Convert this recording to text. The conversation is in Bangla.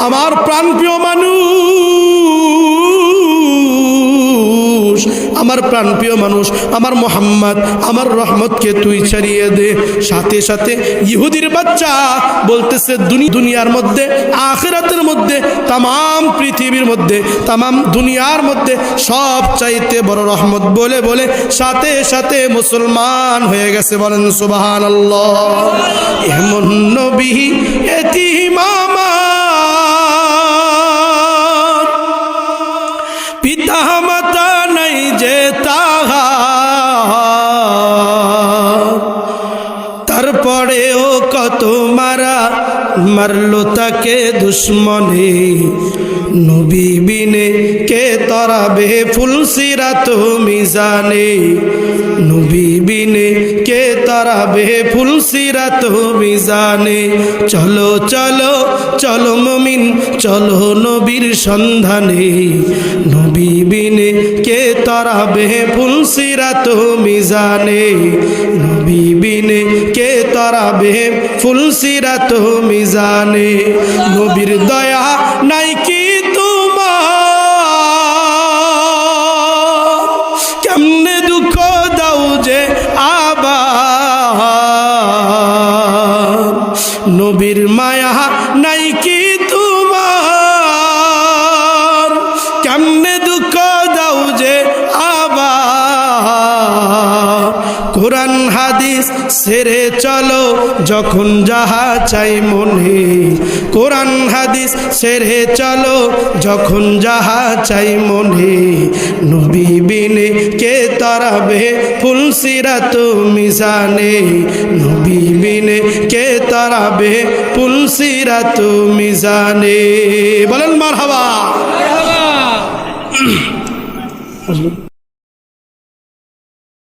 আমার প্রাণপ্রিয় মানুষ, আমার প্রাণপ্রিয় মানুষ, আমার মোহাম্মদ, আমার রহমতকে তুই ছাড়িয়ে দে। সাথে সাথে ইহুদির বাচ্চা বলতেছে দুনিয়ার মধ্যে, আখিরাতের মধ্যে, তামাম পৃথিবীর মধ্যে, তামাম দুনিয়ার মধ্যে সব চাইতে বড় রহমত বলে বলে সাথে সাথে মুসলমান হয়ে গেছে। বলেন সুবহানাল্লাহ। এমন নবী এতিম আমার, পিতা মাতা নাই যে তাহার, তারপরেও কত মারলো তাকে দুশ্মনে। নবী বিনে কে তরাবে ফুলসিরাত মিজানে, নবী বিনে কে তরাবে ফুলসিরাত মিজানে। চলো চলো চলো মুমিন চলো নবীর সন্ধানে, নবী বিনে কে তরাবে ফুলসিরাত মিজানে, নবী বিনে কে তরাবে ফুলসিরাত মিজানে। নবীর দয়া নাই কি তোমার, কেমনে দুঃখ দাও যে আবার, নবীর মায়া নাই কি তোমার, কেমনে দুঃখ দাও যে আবার। কোরআন হাদিস ছেড়ে চলো যখন যাহা চাই মনে, কোরআন হাদিস ছেড়ে চলো যখন যাহা চাই মনে। নবী বিনে কে তরাবে ফুলসিরাত মিজানে, নবী বিনে কে তরাবে ফুলসিরাত মিজানে। বলেন মারহাবা।